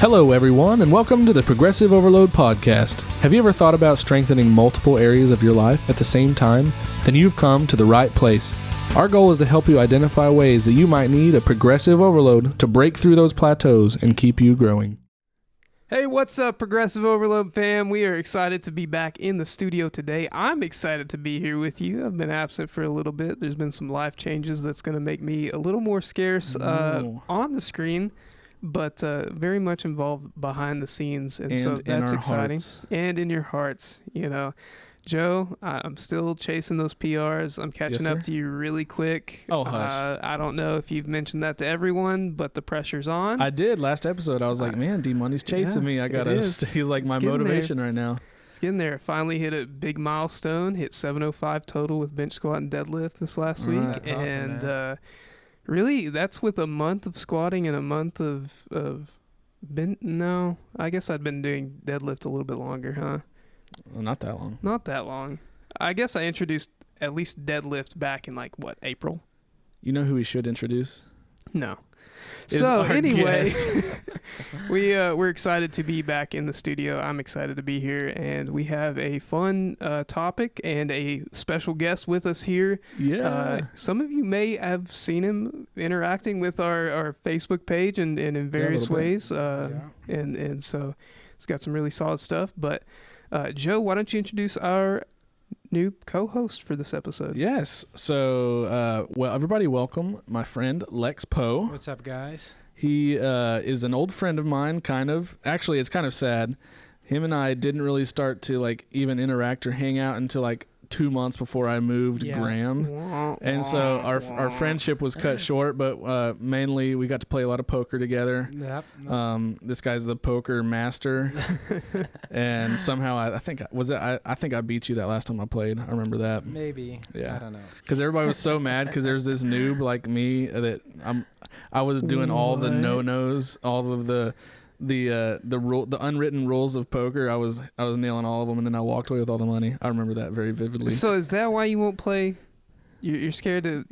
Hello, everyone, and welcome to the Progressive Overload Podcast. Have you ever thought about strengthening multiple areas of your life at the same time? Then you've come to the right place. Our goal is to help you identify ways that you might need a progressive overload to break through those plateaus and keep you growing. Hey, what's up, Progressive Overload fam? We are excited to be back in the studio today. I'm excited to be here with you. I've been absent for a little bit. There's been some life changes that's going to make me a little more scarce on the screen, but very much involved behind the scenes, and so that's exciting. Hearts. And in your hearts, you know. Joe, I'm still chasing those PRs. I'm catching up to you really quick. Oh, hush. I don't know if you've mentioned that to everyone, but the pressure's on. I did last episode. I was like, man, D-Money's chasing me. I got to he's like my motivation right now. It's getting there. Finally hit a big milestone, hit 705 total with bench squat and deadlift this last week. That's and awesome, really, that's with a month of squatting and a month of no, I guess I'd been doing deadlift a little bit longer, huh? Well, not that long. Not that long. I guess I introduced at least deadlift back in April? You know who we should introduce? No. So anyway, we're excited to be back in the studio. I'm excited to be here, and we have a fun topic and a special guest with us here. Yeah. Some of you may have seen him interacting with our Facebook page and in various ways. And so it's got some really solid stuff. But Joe, why don't you introduce our new co-host for this episode? Yes. So, everybody welcome my friend Lex Poe. What's up, guys? He is an old friend of mine, kind of. Actually, it's kind of sad. Him and I didn't really start to even interact or hang out until 2 months before I moved Graham. And so our friendship was cut short, but mainly we got to play a lot of poker together. Yep. This guy's the poker master. And somehow I think I beat you that last time I played. I remember that. Maybe. Yeah. I don't know. Because everybody was so mad because there's this noob like me that I was doing all the no-nos, all of the unwritten rules of poker. I was nailing all of them, and then I walked away with all the money. I remember that very vividly. So is that why you won't play? You're scared to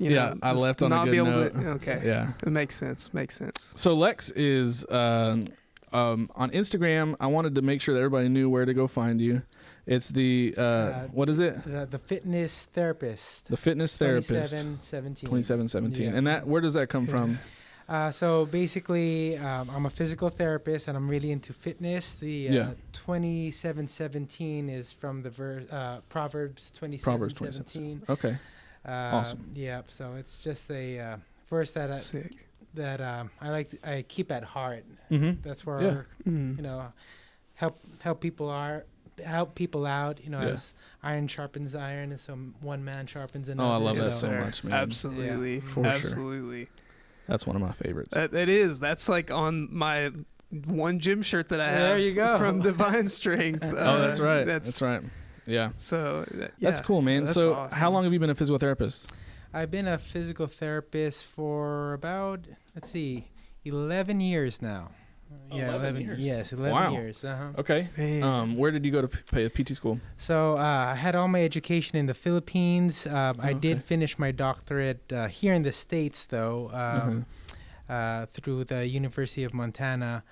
I left on not a good be able note. to. Okay. Yeah. It makes sense. So Lex is on Instagram. I wanted to make sure that everybody knew where to go find you. It's the what is it? The fitness therapist. The fitness therapist. 2717. Yeah. And where does that come from? So basically, I'm a physical therapist, and I'm really into fitness. The 2717 is from the Proverbs 27:17. Okay. Awesome. Yeah. So it's just a verse that I keep at heart. Mm-hmm. That's where help people out. As iron sharpens iron, and so one man sharpens another. Oh, I love that so much, man. Absolutely. For Absolutely. Sure. That's one of my favorites. It is. That's on my one gym shirt that I have. There you go. From Divine Strength. That's right. That's right. Yeah. So that's cool, man. So awesome. How long have you been a physical therapist? I've been a physical therapist for about 11 years now. Oh, 11 years. Yes, 11 years. Okay. Where did you go to PT school? So I had all my education in the Philippines. I did finish my doctorate here in the States, though, through the University of Montana.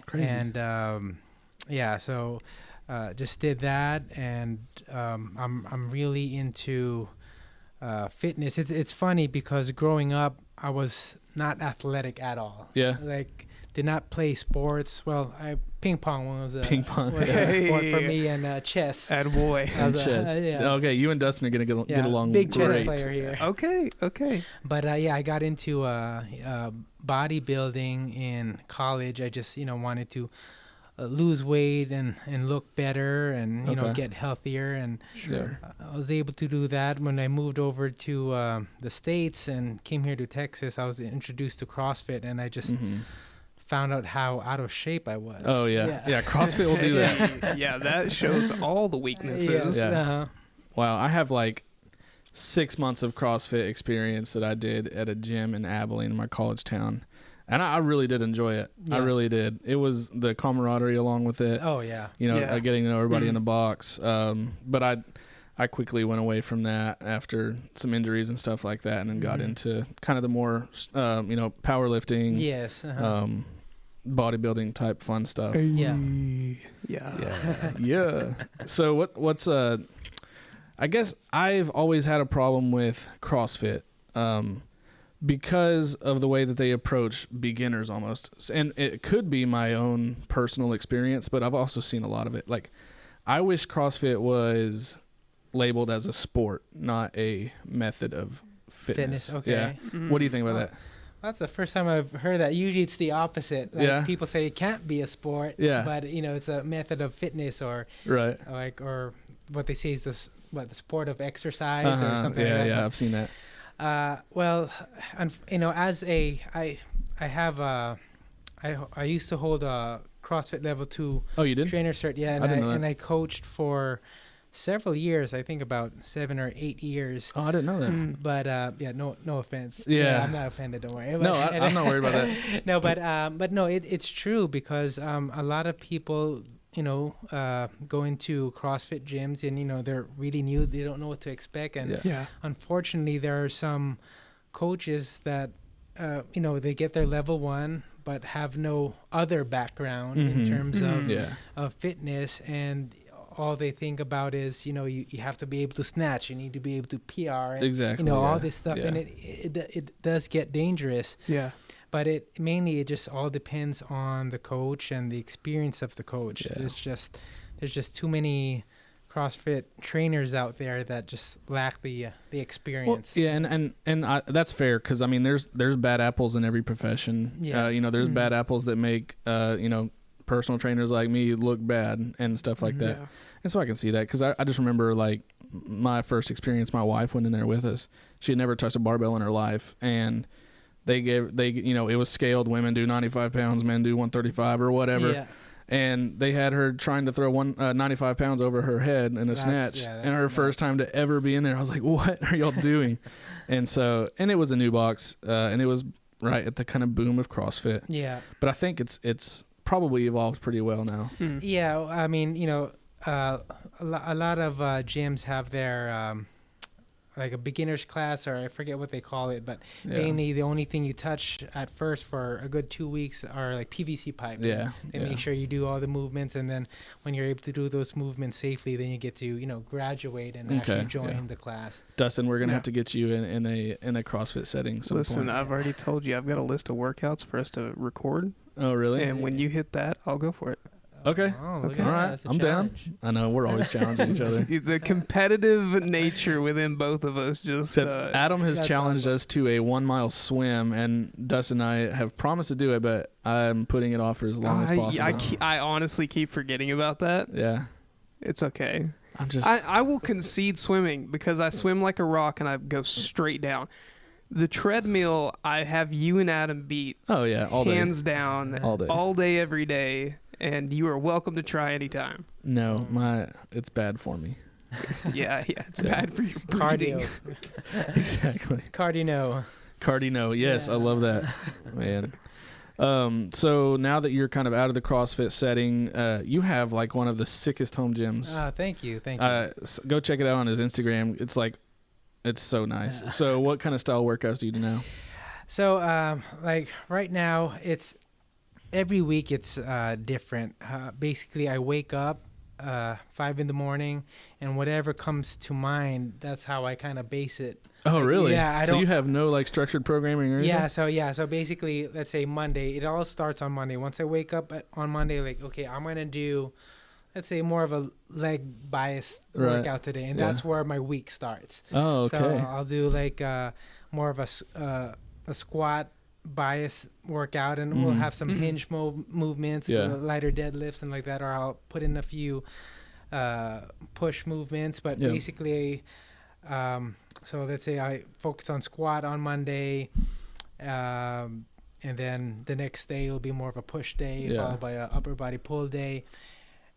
Crazy. And so just did that, and I'm really into fitness. It's funny because growing up, I was not athletic at all. Yeah. Did not play sports. Well, ping pong was a sport for me, and chess. Attaboy. Chess. Okay, you and Dustin are gonna get along big great. Chess player here. Okay. But I got into bodybuilding in college. I just wanted to lose weight and look better and get healthier, and I was able to do that. When I moved over to the States and came here to Texas, I was introduced to CrossFit, and I just found out how out of shape I was. Oh yeah. CrossFit will do that. Yeah, that shows all the weaknesses. Yes. Yeah. Wow, I have 6 months of CrossFit experience that I did at a gym in Abilene, in my college town. And I really did enjoy it. Yeah. I really did. It was the camaraderie along with it. Oh, yeah. Getting to know everybody in the box. But I quickly went away from that after some injuries and stuff like that, and then got into kind of the more, powerlifting. Yes. Bodybuilding type fun stuff. Yeah. So what's I guess I've always had a problem with CrossFit because of the way that they approach beginners almost. And it could be my own personal experience, but I've also seen a lot of it. Like, I wish CrossFit was labeled as a sport, not a method of fitness. Okay. Yeah. What do you think about that? That's the first time I've heard that. Usually it's the opposite. Like people say it can't be a sport, but it's a method of fitness or what they say is the sport of exercise or something like that. Yeah, I've seen that. I used to hold a CrossFit level 2 trainer cert. Yeah, and I coached for several years. I think about 7 or 8 years. Oh, I didn't know that. But no offense. Yeah, I'm not offended. Don't worry. No, I'm not worried about that. No, but no, it's true because a lot of people go into CrossFit gyms and they're really new. They don't know what to expect, and unfortunately, there are some coaches that they get their level 1 but have no other background in terms of fitness, and all they think about is you have to be able to snatch, you need to be able to PR, and, all this stuff, and it does get dangerous. But it just all depends on the coach and the experience of the coach. There's just too many CrossFit trainers out there that just lack the experience. Well, and that's fair, because I mean there's bad apples in every profession. There's bad apples that make personal trainers like me look bad and stuff like that. And so I can see that, because I just remember, like, my first experience, my wife went in there with us. She had never touched a barbell in her life, and it was scaled. Women do 95 pounds, men do 135 or whatever. And they had her trying to throw 95 pounds over her head in a snatch. And her first time to ever be in there, I was like, what are y'all doing? And it was a new box, and it was right at the kind of boom of CrossFit. But I think it's probably evolved pretty well now. I mean, a lot of gyms have their like a beginner's class, or I forget what they call it, but mainly the only thing you touch at first for a good 2 weeks are like PVC pipe. They make sure you do all the movements, and then when you're able to do those movements safely, then you get to graduate and actually join the class. Dustin, we're gonna have to get you in a CrossFit setting. Listen, I've already told you I've got a list of workouts for us to record. Oh, really? And when you hit that, I'll go for it. Okay. Okay. All right. I'm down. I know, we're always challenging each other. The competitive nature within both of us just... Adam has challenged us to a 1 mile swim, and Dustin and I have promised to do it, but I'm putting it off for as long as possible. I honestly keep forgetting about that. Yeah. It's okay. I will concede swimming, because I swim like a rock and I go straight down. The treadmill, I have you and Adam beat. Oh, yeah. All day. Hands down. All day, every day. And you are welcome to try anytime. No, it's bad for me. It's bad for your breathing. Cardio. Exactly. Cardio. Yes, I love that, man. So now that you're kind of out of the CrossFit setting, you have like one of the sickest home gyms. Thank you. Go check it out on his Instagram. It's so nice. So what kind of style workouts do you do now? So like right now, every week it's different. Basically, I wake up 5 in the morning, and whatever comes to mind, that's how I kind of base it. Oh, really? Yeah. So you have no like structured programming or anything? Yeah. So basically, let's say Monday. It all starts on Monday. Once I wake up on Monday, like, okay, I'm gonna do, let's say, more of a leg bias workout today, and that's where my week starts. Oh, okay. So I'll do like more of a squat bias workout, and we'll have some hinge movements, lighter deadlifts and like that, or I'll put in a few push movements, but basically so let's say I focus on squat on Monday, and then the next day will be more of a push day, followed by a upper body pull day.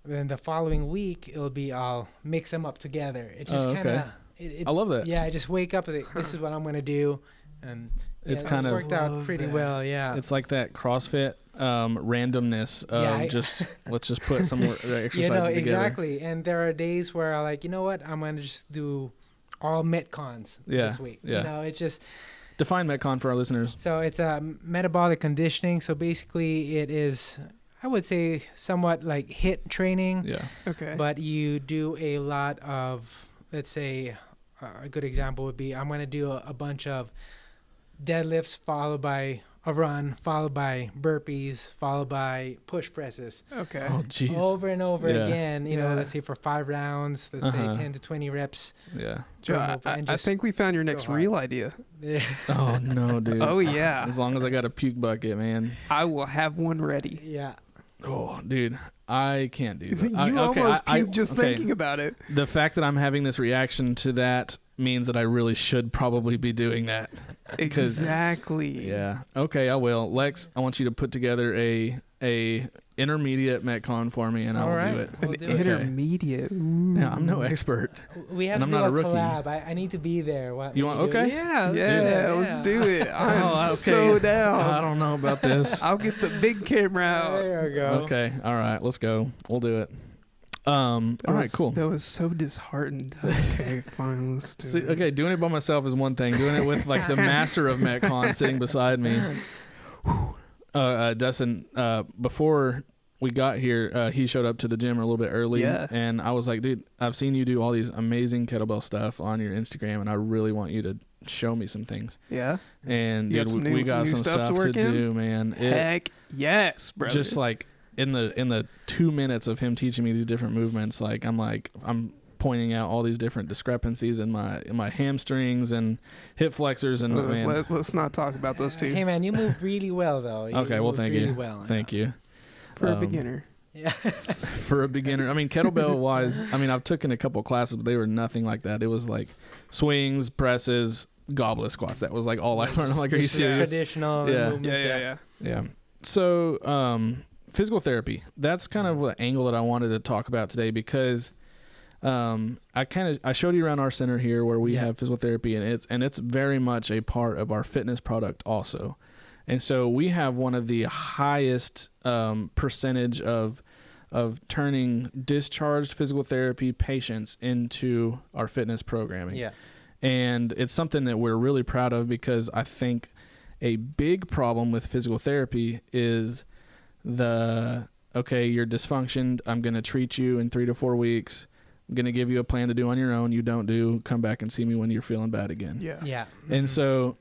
Then the following week I'll mix them up together. It's just kind of I love that. I just wake up and think, this is what I'm gonna do. and it's kind of worked out pretty well. Yeah, it's like that CrossFit randomness of just let's just put some exercises together. Exactly. And there are days where I like, you know what, I'm gonna just do all Metcons this week. It's just define Metcon for our listeners. So it's a metabolic conditioning. So basically, it is, I would say, somewhat like HIIT training. Yeah. Okay. But you do a lot of, let's say, a good example would be, I'm gonna do a bunch of deadlifts followed by a run, followed by burpees, followed by push presses. Okay. Oh, jeez. Over and over again, let's say for 5 rounds, let's say 10 to 20 reps. Yeah. Joe, I think we found your next reel idea. Yeah. Oh, no, dude. Oh, yeah. As long as I got a puke bucket, man. I will have one ready. Yeah. Oh, dude. I can't do that. You almost puked just thinking about it. The fact that I'm having this reaction to that means that I really should probably be doing that. Exactly. Yeah. Okay, I will. Lex, I want you to put together a intermediate Metcon for me, and I will do it. An intermediate. Yeah, I'm no expert. We have to do a collab. I need to be there. You want? Okay. Yeah. Let's do it. I'm so down. I don't know about this. I'll get the big camera out. There we go. Okay. All right. Let's go. We'll do it. All right, cool. That was so disheartened. Okay, fine, let's do it. Okay, doing it by myself is one thing. Doing it with like the master of Metcon sitting beside me. Dustin, before we got here, he showed up to the gym a little bit early, and I was like, dude, I've seen you do all these amazing kettlebell stuff on your Instagram, and I really want you to show me some things. Yeah. And dude, we got some stuff to do, man. Heck yes, brother. Just like in the 2 minutes of him teaching me these different movements, I'm pointing out all these different discrepancies in my hamstrings and hip flexors, and let's not talk about those two. Hey man, you move really well though. Okay, well thank you. Thank you. For a beginner. Yeah. For a beginner. I mean, kettlebell wise, I've taken a couple classes, but they were nothing like that. It was like swings, presses, goblet squats. That was like all I learned. Like, are you serious? Traditional movements. Yeah. So, physical therapy. That's kind of the angle that I wanted to talk about today, because I showed you around our center here where we have physical therapy, and it's very much a part of our fitness product also. And so we have one of the highest percentage of turning discharged physical therapy patients into our fitness programming. Yeah. And it's something that we're really proud of, because I think a big problem with physical therapy is you're dysfunctioned. I'm going to treat you in 3 to 4 weeks. I'm going to give you a plan to do on your own. You don't do, come back and see me when you're feeling bad again. Yeah. Yeah. And so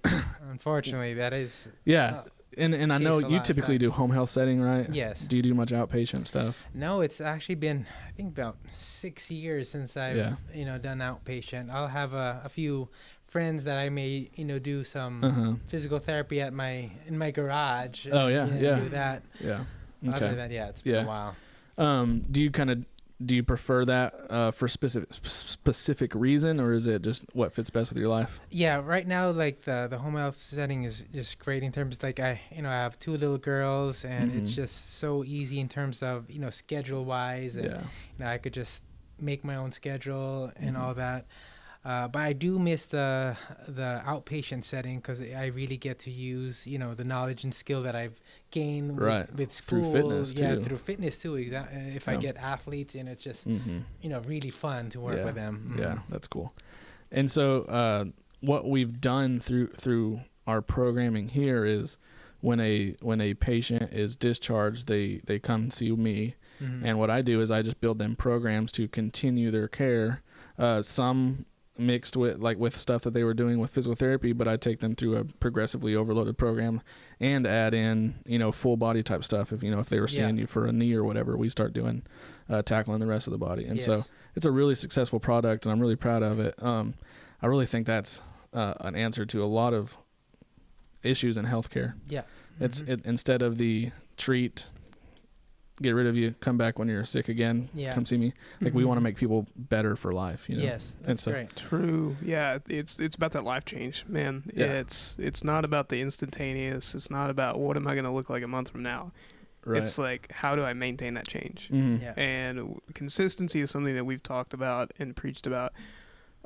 unfortunately that is and I know you typically do home health setting, right? Yes. Do you do much outpatient stuff? No, it's actually been, I think, about 6 years since I've done outpatient. I'll have a few friends that I may do some physical therapy in my garage. Do that. Yeah. Okay. Other than that, it's been a while. Do you prefer that for specific reason, or is it just what fits best with your life? Yeah, right now, like the home health setting is just great in terms of, like, I have 2 little girls, and it's just so easy in terms of schedule wise, and I could just make my own schedule and all that. But I do miss the outpatient setting, because I really get to use the knowledge and skill that I've gained with school. Through fitness too. Yeah, through fitness too. Exactly. If I get athletes, and it's just really fun to work with them. Yeah, that's cool. And so what we've done through our programming here is when a patient is discharged, they come see me, and what I do is I just build them programs to continue their care. Some mixed with stuff that they were doing with physical therapy, but I take them through a progressively overloaded program and add in full body type stuff. If they were seeing you for a knee or whatever, we start doing tackling the rest of the body. And so it's a really successful product, and I'm really proud of it. I really think that's an answer to a lot of issues in healthcare. It's instead of the treat, get rid of you, come back when you're sick again, come see me. Like, we want to make people better for life, Yes, that's great. True. Yeah, it's about that life change, man. Yeah. It's not about the instantaneous. It's not about what am I going to look like a month from now. Right. It's like, how do I maintain that change? And consistency is something that we've talked about and preached about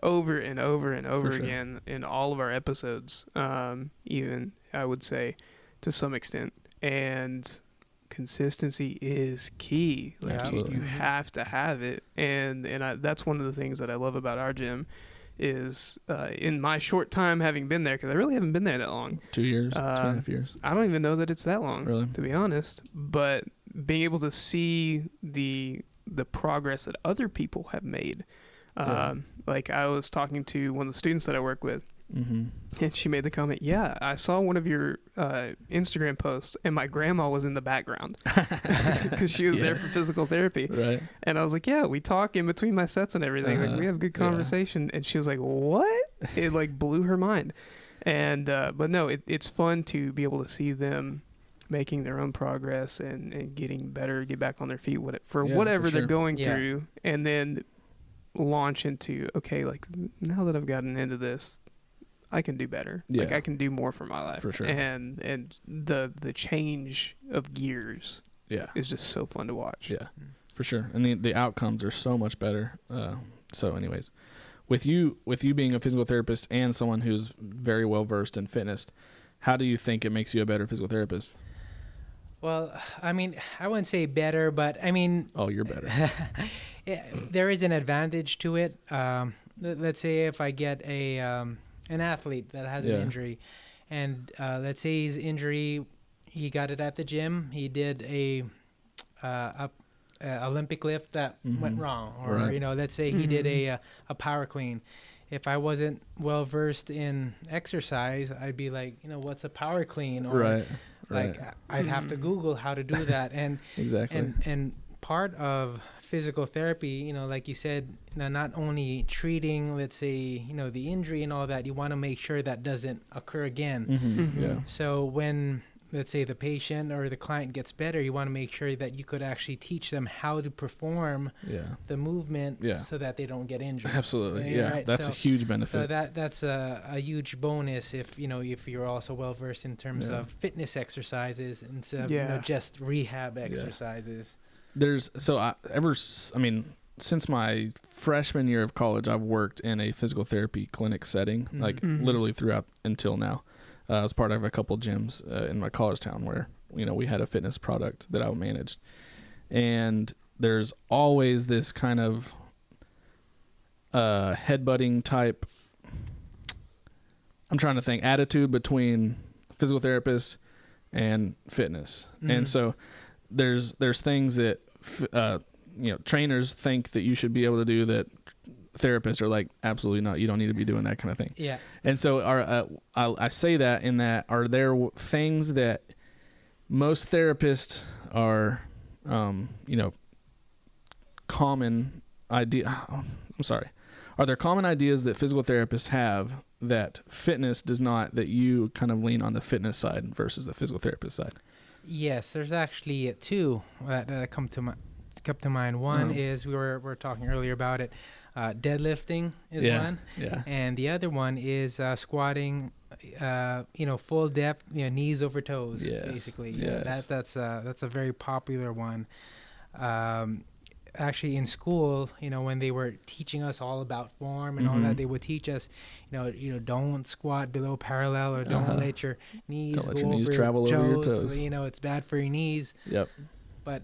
over and over and over again in all of our episodes, even I would say to some extent. And consistency is key. Like you have to have it. And that's one of the things that I love about our gym is in my short time having been there, because I really haven't been there that long. 2 years, 2.5 years. I don't even know that it's that long, really, to be honest. But being able to see the progress that other people have made. Like I was talking to one of the students that I work with, and she made the comment, yeah, I saw one of your Instagram posts and my grandma was in the background because she was there for physical therapy. Right. And I was like, yeah, we talk in between my sets and everything. Like we have good conversation. And she was like, what? It like blew her mind. And but no, it's fun to be able to see them making their own progress and getting better, get back on their feet whatever they're going through, and then launch into, okay, like now that I've gotten into this, I can do better. Like I can do more for my life. For sure. And the change of gears is just so fun to watch. Yeah, for sure. And the outcomes are so much better. So anyways, with you being a physical therapist and someone who's very well versed in fitness, how do you think it makes you a better physical therapist? Well, I mean, I wouldn't say better, but I mean... Oh, you're better. There is an advantage to it. Let's say if I get an athlete that has an injury, and let's say his injury, he got it at the gym. He did a Olympic lift that went wrong, or let's say he did a power clean. If I wasn't well versed in exercise, I'd be like, what's a power clean? Or I'd have to Google how to do that. And exactly. And part of physical therapy, like you said, not only treating, let's say, the injury and all that, you want to make sure that doesn't occur again. Yeah. So when, let's say, the patient or the client gets better, you want to make sure that you could actually teach them how to perform the movement so that they don't get injured. Absolutely. Yeah. Right? That's a huge benefit. So that's a huge bonus if you're also well versed in terms of fitness exercises instead of just rehab exercises. Since my freshman year of college, I've worked in a physical therapy clinic setting, literally throughout until now. I was part of a couple gyms in my college town where, we had a fitness product that I managed. And there's always this kind of headbutting type, I'm trying to think, attitude between physical therapists and fitness. And so there's things that, trainers think that you should be able to do that therapists are like, absolutely not. You don't need to be doing that kind of thing. Yeah. And so I say that in that, are there things that most therapists are, common idea? I'm sorry. Are there common ideas that physical therapists have that fitness does not, that you kind of lean on the fitness side versus the physical therapist side? Yes, there's actually two that come to mind. One is we were talking earlier about it. Deadlifting is one, and the other one is squatting, full depth, knees over toes, basically. Yes. That's a very popular one. Actually, in school, when they were teaching us all about form and all that, they would teach us, don't squat below parallel, or don't let your knees travel over your toes. It's bad for your knees. Yep. But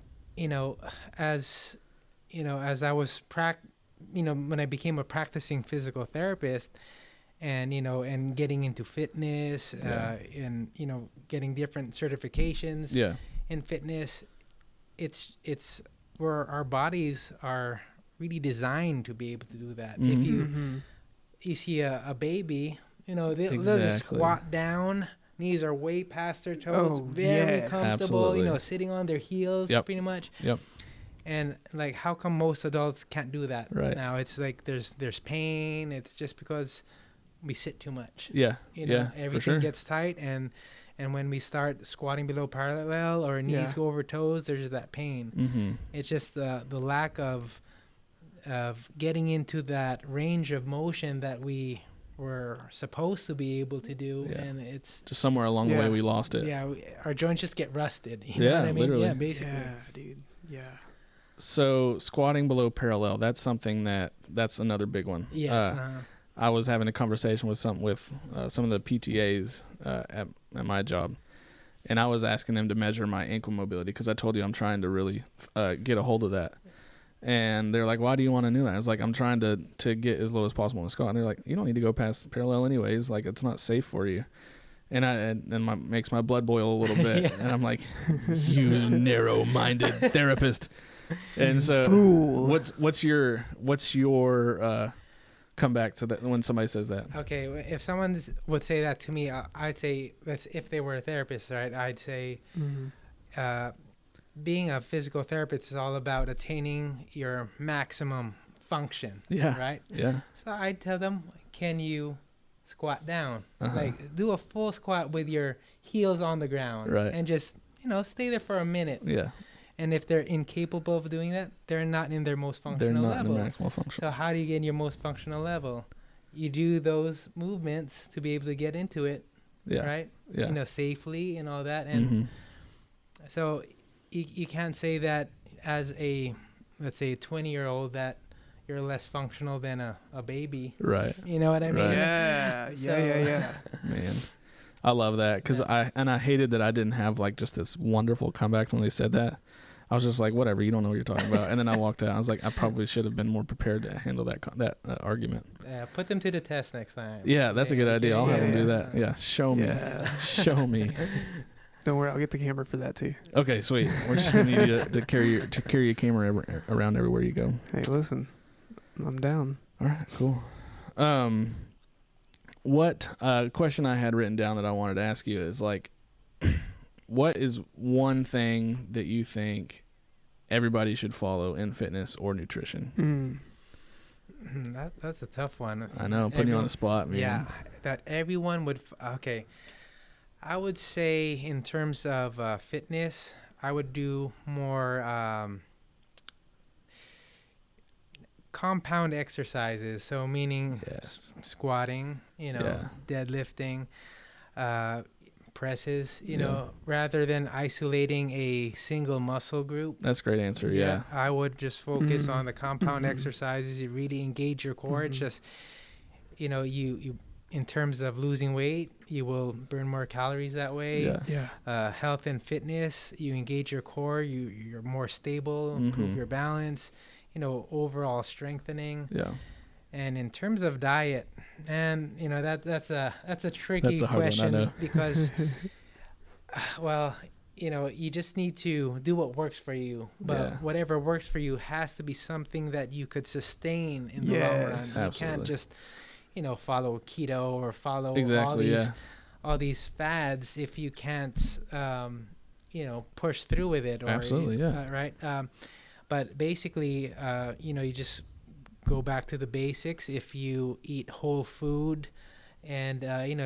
as I was when I became a practicing physical therapist, and getting into fitness, and getting different certifications in fitness, it's where our bodies are really designed to be able to do that. If you see a baby, they'll just squat down. Knees are way past their toes, very comfortable, absolutely. Sitting on their heels, pretty much. Yep. And like, how come most adults can't do that? Right. Now it's like there's pain. It's just because we sit too much. Yeah. Everything gets tight, and when we start squatting below parallel or knees go over toes, there's that pain. It's just the lack of getting into that range of motion that we were supposed to be able to do, and it's just somewhere along the way we lost it. Yeah, our joints just get rusted. You know what I mean? Literally. Yeah, basically. Yeah, dude. Yeah. So squatting below parallel, that's something that's another big one. Yes. I was having a conversation with some of the PTAs at my job, and I was asking them to measure my ankle mobility because I told you I'm trying to really get a hold of that. And they're like, why do you want to know that? I was like, I'm trying to get as low as possible in the squat. And they're like, you don't need to go past the parallel anyways. Like, it's not safe for you. And makes my blood boil a little bit. Yeah. And I'm like, you narrow-minded therapist. And so Fool. what's your comeback to that when somebody says that? Okay, if someone would say that to me, I'd say that's if they were a therapist, right? I'd say being a physical therapist is all about attaining your maximum function. Yeah. Right? Yeah. So I'd tell them, can you squat down? Like, do a full squat with your heels on the ground. Right. And just, stay there for a minute. Yeah. And if they're incapable of doing that, they're not in their most functional level. They're not in the maximal function. So how do you get in your most functional level? You do those movements to be able to get into it. Yeah. Right? Yeah. Safely and all that. And so you can't say that as let's say a 20-year-old that you're less functional than a baby. Right. You know what I mean? Right. Yeah. Man, I love that because I hated that I didn't have like just this wonderful comeback when they said that. I was just like, whatever, you don't know what you're talking about. And then I walked out. I was like, I probably should have been more prepared to handle that argument. Yeah, put them to the test next time. Yeah, that's a good idea. I'll have them do that. Yeah, show me. Show me. Don't worry, I'll get the camera for that too. Okay, sweet. We're just gonna need you to carry your camera around everywhere you go. Hey, listen, I'm down. All right, cool. What question I had written down that I wanted to ask you is like, what is one thing that you think everybody should follow in fitness or nutrition? That's a tough one. I know, putting you on the spot, man. Yeah, that everyone would. Okay, I would say in terms of fitness, I would do more compound exercises. So meaning squatting, deadlifting, presses, rather than isolating a single muscle group. That's a great answer. Yeah. I would just focus on the compound exercises. You really engage your core. It's just, you in terms of losing weight, you will burn more calories that way. Health and fitness, you engage your core, you're more stable, improve your balance, overall strengthening. Yeah. And in terms of diet, and that's a tricky question because you just need to do what works for you, but whatever works for you has to be something that you could sustain in the long run. Absolutely. You can't just follow keto or follow all these fads if you can't push through with it. Or, absolutely. Right. But basically, you just go back to the basics. If you eat whole food and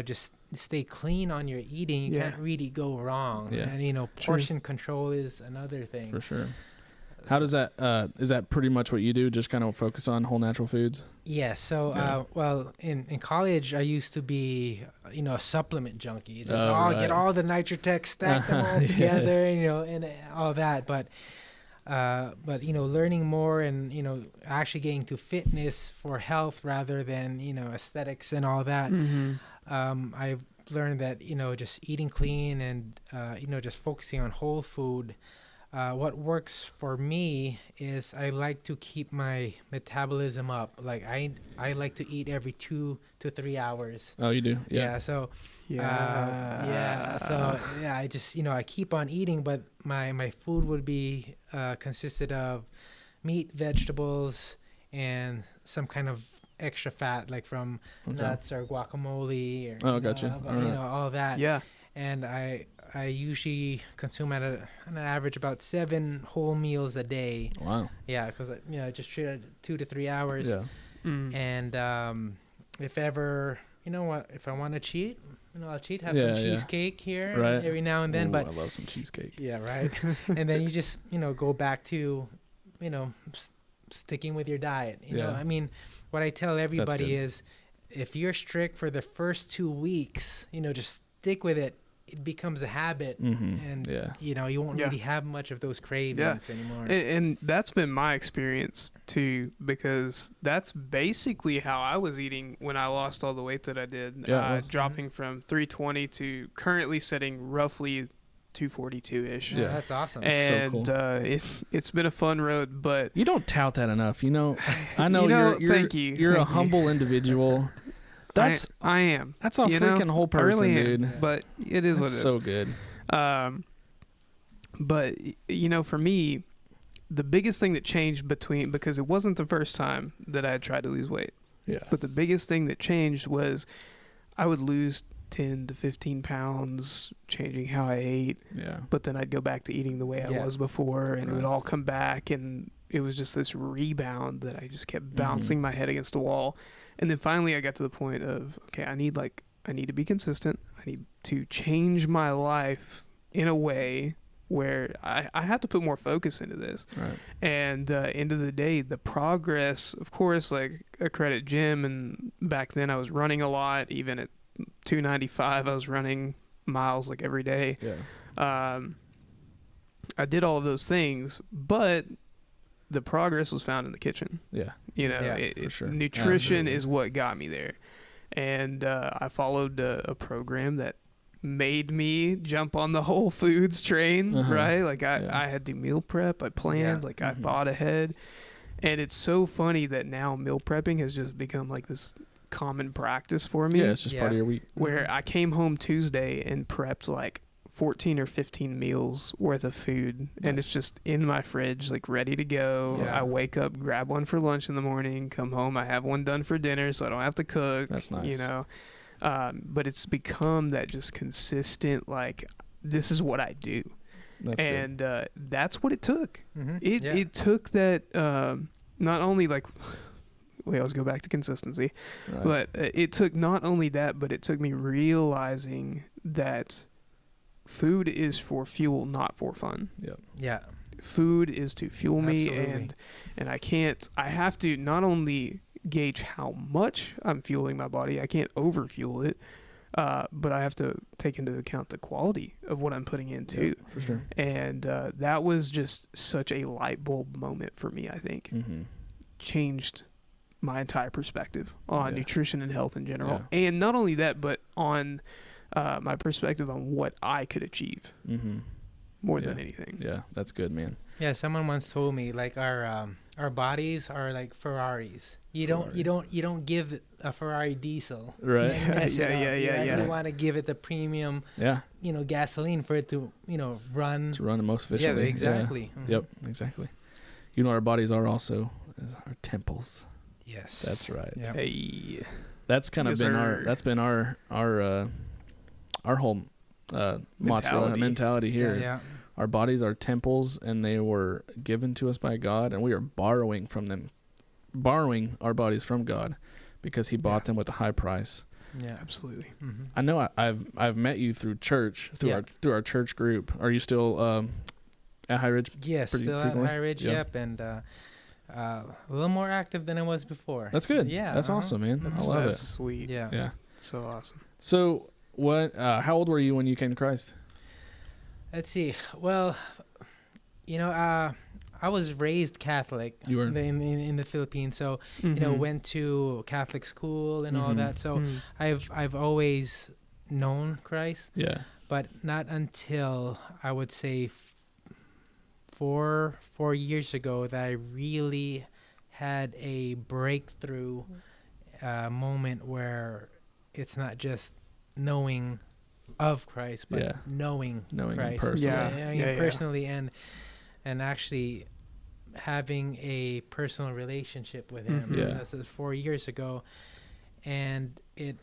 just stay clean on your eating, you can't really go wrong. And portion control is another thing. For sure. How does that is that pretty much what you do, just kind of focus on whole natural foods? So well, in college I used to be a supplement junkie, just get all the Nitrotex, stack them all together, and all that, but learning more and actually getting to fitness for health rather than aesthetics and all that. I've learned that just eating clean and just focusing on whole food, what works for me is I like to keep my metabolism up. Like I like to eat every 2 to 3 hours. Oh, you do? So I just I keep on eating, but my food would be consisted of meat, vegetables, and some kind of extra fat, like from nuts or guacamole or gotcha. All that. Yeah. And I usually consume at an average about 7 whole meals a day. Wow. Yeah, because I just treat it 2 to 3 hours. Yeah. And if ever if I want to cheat, I'll cheat. Have some cheesecake here every now and then. Ooh, but I love some cheesecake. Yeah, right. And then you just go back to sticking with your diet. I mean, what I tell everybody is, if you're strict for the first 2 weeks, just stick with it. it becomes a habit, and you won't really have much of those cravings anymore. And that's been my experience too, because that's basically how I was eating when I lost all the weight that I did, dropping from 320 to currently sitting roughly 242-ish. Yeah, that's awesome. And so cool. It's been a fun road, but you don't tout that enough. I know you're a humble individual. I am. That's a freaking whole person, dude. But it is what it is. So good. But for me, the biggest thing that changed because it wasn't the first time that I had tried to lose weight. Yeah. But the biggest thing that changed was I would lose 10 to 15 pounds, changing how I ate. Yeah. But then I'd go back to eating the way I was before, and it would all come back, and it was just this rebound that I just kept bouncing my head against the wall. And then finally I got to the point of, okay, I need to be consistent. I need to change my life in a way where I have to put more focus into this. Right. And end of the day, the progress, of course, like I credit Jim, and back then I was running a lot. Even at 295, I was running miles like every day. Yeah. I did all of those things, but the progress was found in the kitchen. Yeah. For sure. Nutrition is what got me there. And I followed a program that made me jump on the Whole Foods train, right? Like I had to meal prep. I planned, I thought ahead. And it's so funny that now meal prepping has just become like this common practice for me. Yeah, it's just part of your week. Where I came home Tuesday and prepped like 14 or 15 meals worth of food, and it's just in my fridge, like ready to go. I wake up, grab one for lunch in the morning, come home, I have one done for dinner, so I don't have to cook. That's nice. But it's become that just consistent, like, this is what I do. That's what it took. It took that, not only like, we always go back to consistency, but it took not only that, but it took me realizing that food is for fuel, not for fun. Yeah. Food is to fuel me, and I have to not only gauge how much I'm fueling my body, I can't overfuel it, but I have to take into account the quality of what I'm putting in too. Yeah, for sure. And that was just such a light bulb moment for me, I think. Changed my entire perspective on nutrition and health in general. And not only that, but on my perspective on what I could achieve more than anything. Yeah, that's good, man. Yeah, someone once told me, like, our bodies are like Ferraris. You don't give a Ferrari diesel. Right. Yeah. You want to give it the premium, gasoline for it to, run. To run the most efficiently. Yeah, exactly. Yeah. Yep, exactly. Our bodies are also as our temples. Yes. That's right. Yep. Hey. That's kind of been our whole mentality here. Yeah. Our bodies are temples, and they were given to us by God, and we are borrowing our bodies from God, because He bought them with a high price. Yeah, absolutely. I know I've met you through church, through our church group. Are you still at High Ridge? Yes, still frequently? At High Ridge. Yep, and a little more active than I was before. That's good. Yeah, that's awesome, man. I love it. That's sweet. Yeah. So awesome. So, what? How old were you when you came to Christ? Let's see. Well, I was raised Catholic. You were in the Philippines, so went to Catholic school and all that. So I've always known Christ. Yeah. But not until I would say 4 years ago that I really had a breakthrough moment where it's not just knowing of Christ, but knowing Christ. Personally. Personally, and actually having a personal relationship with Him. This is 4 years ago, and it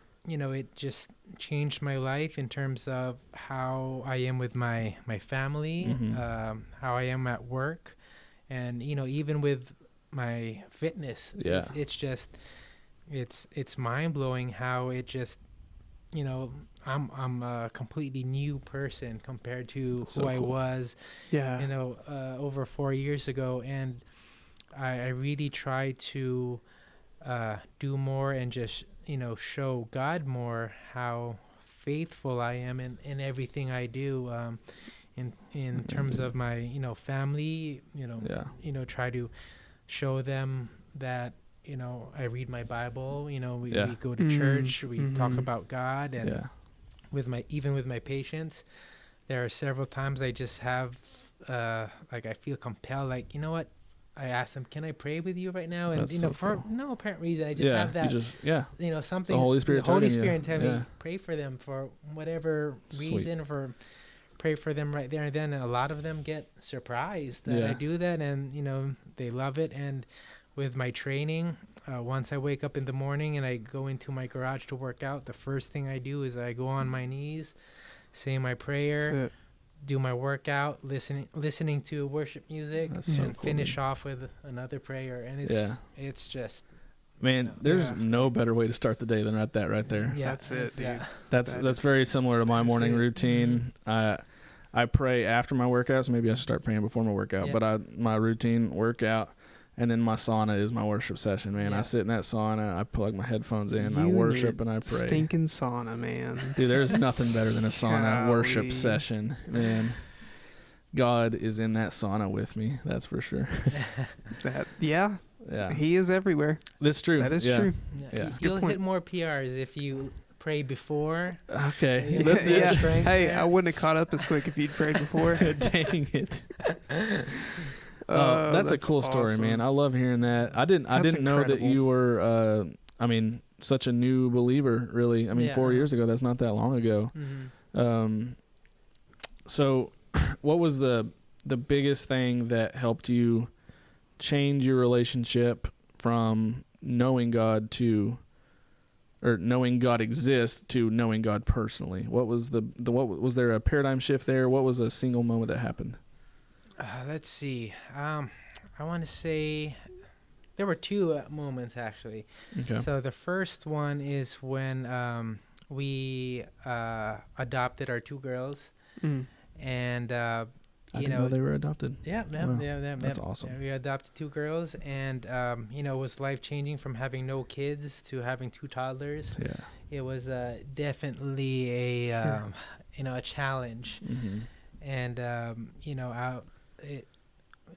just changed my life in terms of how I am with my family, how I am at work, and even with my fitness. It's mind blowing how it just I'm a completely new person compared to who I was over 4 years ago, and I really try to do more and just show God more how faithful I am in everything I do. In terms of my, family, try to show them that, I read my Bible, we go to church, we talk about God, and with my patients, there are several times I just have, I feel compelled, what, I ask them, can I pray with you right now? And, That's so for cool. no apparent reason, I just have that, something, the Holy Spirit telling me, me, pray for them for whatever reason, pray for them right there and then. And a lot of them get surprised that I do that, and, they love it. And with my training, once I wake up in the morning and I go into my garage to work out, the first thing I do is I go on my knees, say my prayer, do my workout, listening to worship music, and finish off with another prayer. And it's just, man, there's no better way to start the day than that right there. Yeah, that's it, dude. Yeah. That's very similar to my morning routine. I pray after my workouts. Maybe I should start praying before my workout. But my routine workout, and then my sauna is my worship session, man. I sit in that sauna, I plug my headphones in, I worship and I pray. Stinking sauna, man. Dude, there's nothing better than a sauna worship session, man. God is in that sauna with me, that's for sure. Yeah. He is everywhere. That's true. That is true. Yeah. You'll hit more PRs if you pray before. Okay. That's it. Hey, I wouldn't have caught up as quick if you'd prayed before. Dang it. That's a cool story, man. I love hearing that. I didn't know that you were such a new believer, really. 4 years ago, that's not that long ago. So what was the biggest thing that helped you change your relationship from knowing God knowing God exists to knowing God personally? What was was there a paradigm shift there? What was a single moment that happened? Let's see. I want to say there were two moments, actually. Okay. So the first one is when we adopted our two girls, and I didn't know they were adopted. Yeah, that's awesome. Yeah, we adopted two girls, and it was life changing from having no kids to having two toddlers. Yeah, it was definitely a challenge, and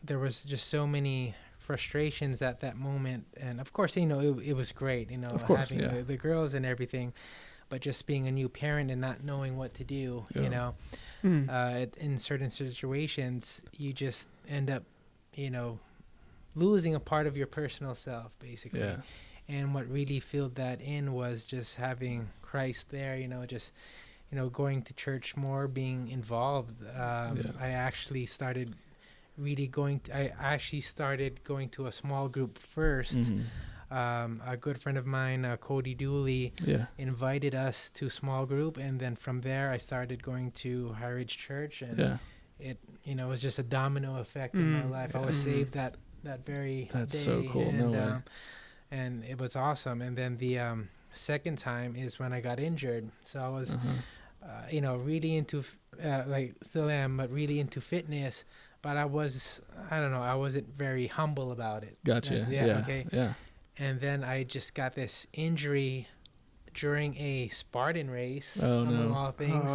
there was just so many frustrations at that moment, and of course, it was great, having the girls and everything, but just being a new parent and not knowing what to do, in certain situations, you just end up, losing a part of your personal self, basically. Yeah. And what really filled that in was just having Christ there, going to church more, being involved. I actually started going to a small group first. A good friend of mine, Cody Dooley, invited us to small group, and then from there I started going to High Ridge Church, and it was just a domino effect in my life. I was saved that very That's day. So cool. And, and it was awesome. And then the second time is when I got injured. So I was really into still am, but really into fitness, but I wasn't very humble about it. Gotcha. Yeah. And then I just got this injury during a Spartan race, among all things.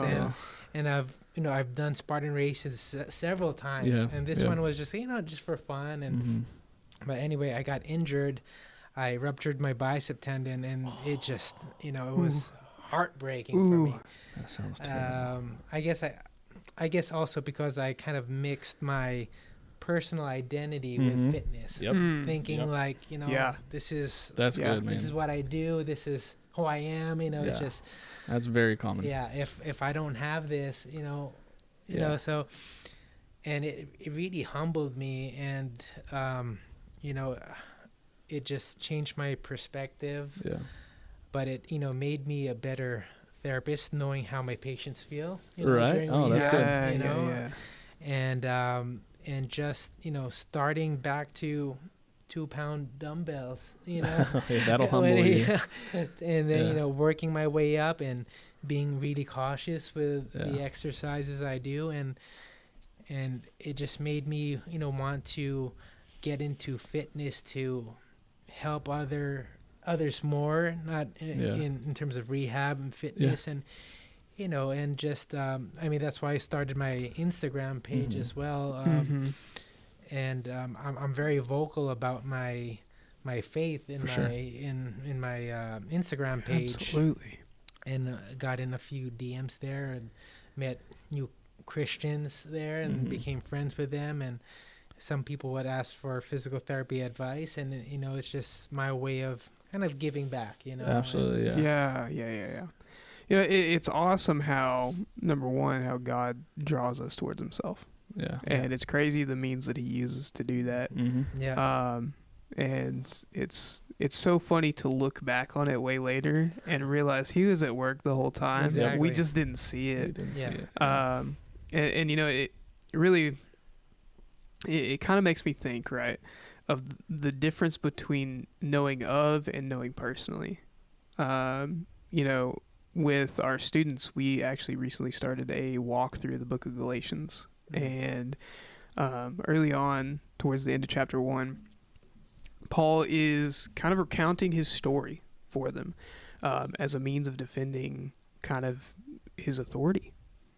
And I've done Spartan races several times, and this one was just just for fun. And but anyway, I got injured. I ruptured my bicep tendon, and it just it was heartbreaking for me. That sounds terrible. I guess also because I kind of mixed my personal identity with fitness, thinking this is good, man. This is what I do. This is who I am. It's just that's very common. Yeah, if I don't have this, so, and it really humbled me, and it just changed my perspective. Yeah, but it made me a better therapist, knowing how my patients feel. Right. Oh, that's good. And just starting back to 2-pound dumbbells, that'll humble you. And then working my way up and being really cautious with the exercises I do, and it just made me want to get into fitness to help others more, not in terms of rehab and fitness, and and just, that's why I started my Instagram page as well. And I'm very vocal about my faith in in my Instagram page. Absolutely. And got in a few DMs there and met new Christians there and became friends with them. And some people would ask for physical therapy advice, and it's just my way of kind of giving back. Absolutely. Yeah. It's awesome how, number one, how God draws us towards himself. Yeah. And it's crazy the means that he uses to do that. And it's so funny to look back on it way later and realize he was at work the whole time. Exactly. We just didn't see it. And it really, it kind of makes me think, right, of the difference between knowing of and knowing personally. With our students, we actually recently started a walk through the book of Galatians. And early on, towards the end of chapter 1, Paul is kind of recounting his story for them as a means of defending kind of his authority.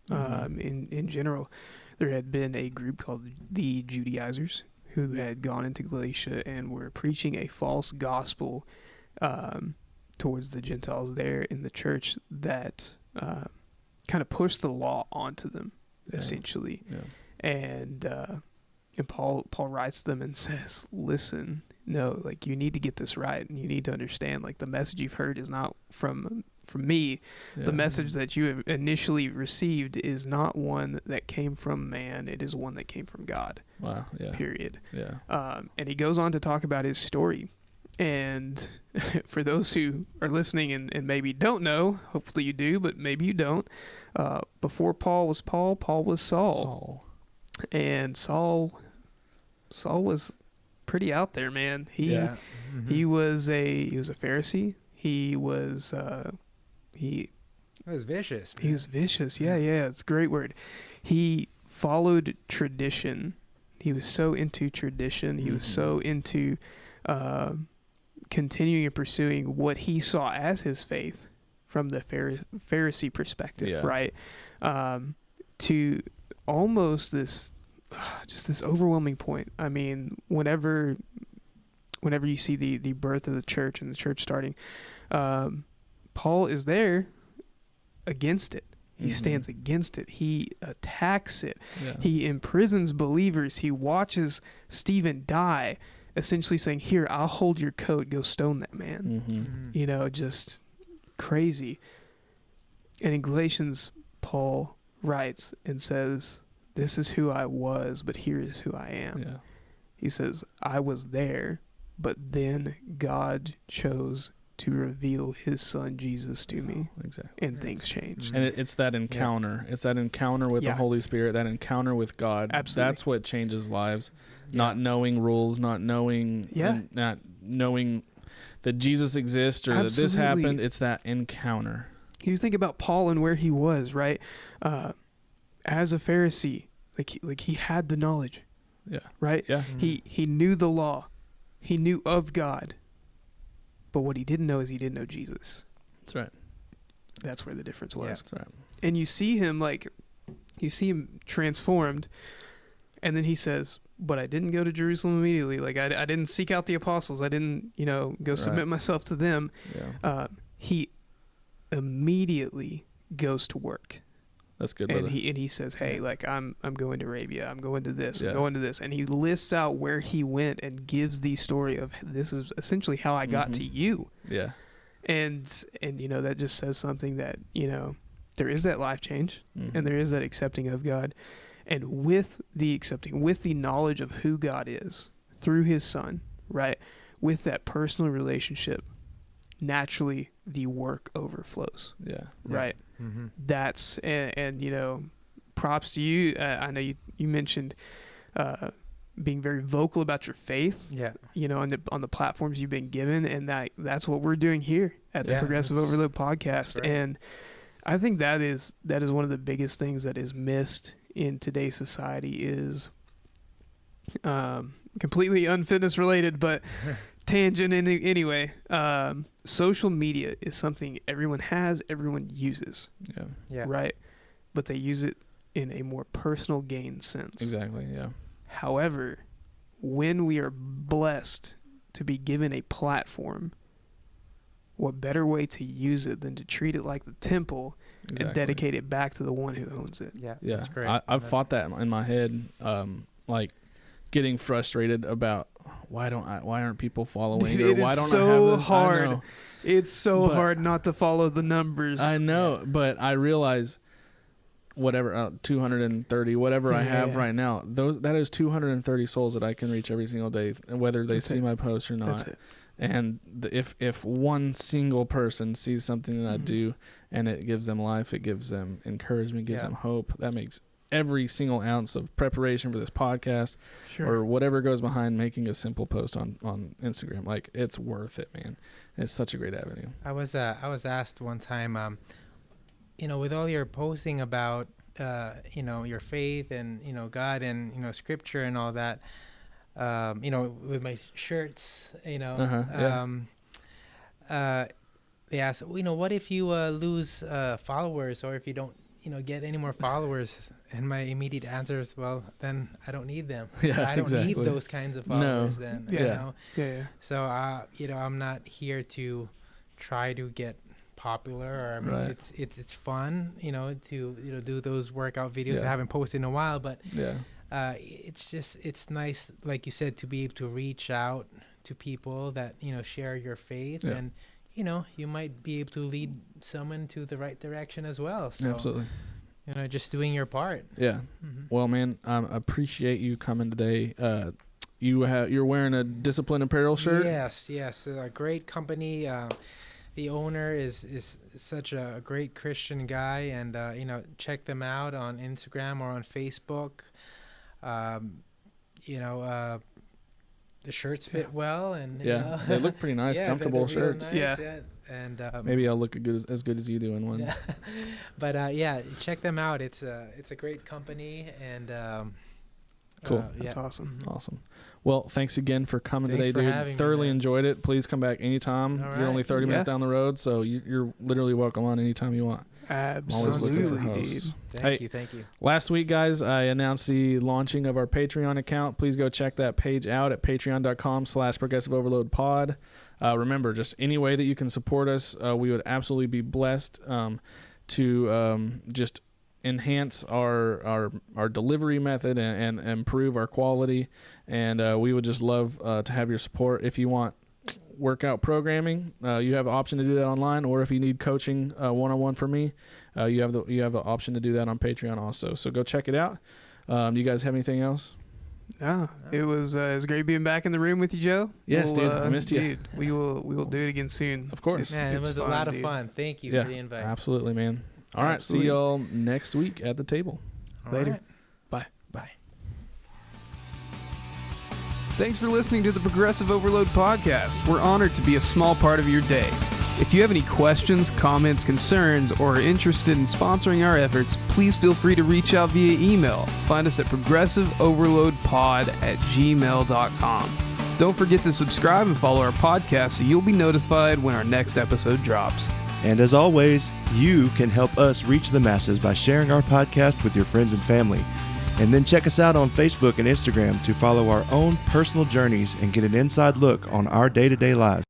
In general, there had been a group called the Judaizers who had gone into Galatia and were preaching a false gospel towards the Gentiles there in the church that kind of pushed the law onto them, essentially. And Paul writes them and says, listen, no, like, you need to get this right, and you need to understand, like, the message you've heard is not from me. The message that you have initially received is not one that came from man. It is one that came from God. Wow. Yeah. Period. Yeah. And he goes on to talk about his story. And for those who are listening and maybe don't know, hopefully you do, but maybe you don't, before Paul was Paul, Paul was Saul. And Saul was pretty out there, man. He was a Pharisee. He was vicious. He was vicious. Yeah, it's a great word. He followed tradition. He was so into tradition. He was so into continuing and pursuing what he saw as his faith from the Pharisee perspective, right? To almost this overwhelming point. I mean, whenever you see the birth of the church and the church starting, Paul is there against it. He stands against it. He attacks it. He imprisons believers. He watches Stephen die, essentially saying, here, I'll hold your coat, go stone that man. Just crazy. And in Galatians, Paul writes and says, this is who I was, but here is who I am. He says, I was there, but then God chose to reveal his son Jesus to me. Exactly. And things changed. And it's that encounter. It's that encounter with the Holy Spirit, that encounter with God. Absolutely. That's what changes lives. Not knowing rules, not knowing not knowing that Jesus exists or that this happened. It's that encounter. You think about Paul and where he was, right? As a Pharisee, like he had the knowledge. Right? He knew the law. He knew of God. But what he didn't know is he didn't know Jesus. That's right. That's where the difference was. That's right. And you see him transformed, and then he says, but I didn't go to Jerusalem immediately. Like, I didn't seek out the apostles. I didn't, go submit myself to them. He immediately goes to work. That's good, brother. And he says, hey, like, I'm going to Arabia. I'm going to this. I'm going to this. And he lists out where he went and gives the story of, this is essentially how I got to you. Yeah. And that just says something that, there is that life change and there is that accepting of God. And with the knowledge of who God is through his son, right? With that personal relationship, naturally the work overflows. Right. That's and props to you. I know you mentioned being very vocal about your faith. On the platforms you've been given, and that's what we're doing here at the Progressive Overload podcast. And I think that is one of the biggest things that is missed in today's society is completely unfitness related, but tangent anyway. Social media is something everyone has, everyone uses. Yeah. Right? But they use it in a more personal gain sense. Exactly, yeah. However, when we are blessed to be given a platform, what better way to use it than to treat it like the temple and dedicate it back to the one who owns it? Yeah. That's great. I've fought that in my head, like getting frustrated about why aren't people following? Dude, why don't so I have hard. I know. It's so hard not to follow the numbers. I know, but I realize whatever 230 whatever I have right now, that is 230 souls that I can reach every single day, whether they see my post or not. That's it. And if one single person sees something that I do and it gives them life, it gives them encouragement, gives them hope, that makes every single ounce of preparation for this podcast or whatever goes behind making a simple post on Instagram, like, it's worth it, man. It's such a great avenue. I was asked one time, with all your posting about your faith and God and scripture and all that, with my shirts, they asked, what if you lose followers, or if you don't get any more followers? And my immediate answer is, well, then I don't need them. I don't need those kinds of followers. So I'm not here to try to get popular, or it's fun to do those workout videos. I haven't posted in a while, but it's nice, like you said, to be able to reach out to people that share your faith, and you might be able to lead someone to the right direction as well. So, absolutely. Just doing your part. Well, man, I appreciate you coming today. You're wearing a Discipline Apparel shirt. Yes, a great company. The owner is such a great Christian guy, and check them out on Instagram or on Facebook. The shirts fit well, and they look pretty nice, comfortable shirts. Nice, and maybe I'll look as good as you do in one. But check them out. It's a great company, and cool. That's awesome. Well, thanks again for coming today, dude. Thoroughly enjoyed it. Please come back anytime. You're only 30 minutes down the road, so you're literally welcome on anytime you want. Absolutely, dude. Thank you. Last week, guys, I announced the launching of our Patreon account. Please go check that page out at patreon.com/progressiveoverloadpod. Remember, just any way that you can support us, we would absolutely be blessed to just enhance our delivery method and improve our quality. And we would just love to have your support. If you want workout programming, you have the option to do that online, or if you need coaching one-on-one from me, you have the option to do that on Patreon also. So go check it out. Do you guys have anything else? No, it was great being back in the room with you, Joe. Yes, dude, I missed you. Dude, we will do it again soon. Of course. Man, it was a lot of fun. Thank you for the invite. Absolutely, man. All right, see y'all next week at the table. Later. Right. Bye. Thanks for listening to the Progressive Overload podcast. We're honored to be a small part of your day. If you have any questions, comments, concerns, or are interested in sponsoring our efforts, please feel free to reach out via email. Find us at progressiveoverloadpod@gmail.com. Don't forget to subscribe and follow our podcast so you'll be notified when our next episode drops. And as always, you can help us reach the masses by sharing our podcast with your friends and family. And then check us out on Facebook and Instagram to follow our own personal journeys and get an inside look on our day-to-day lives.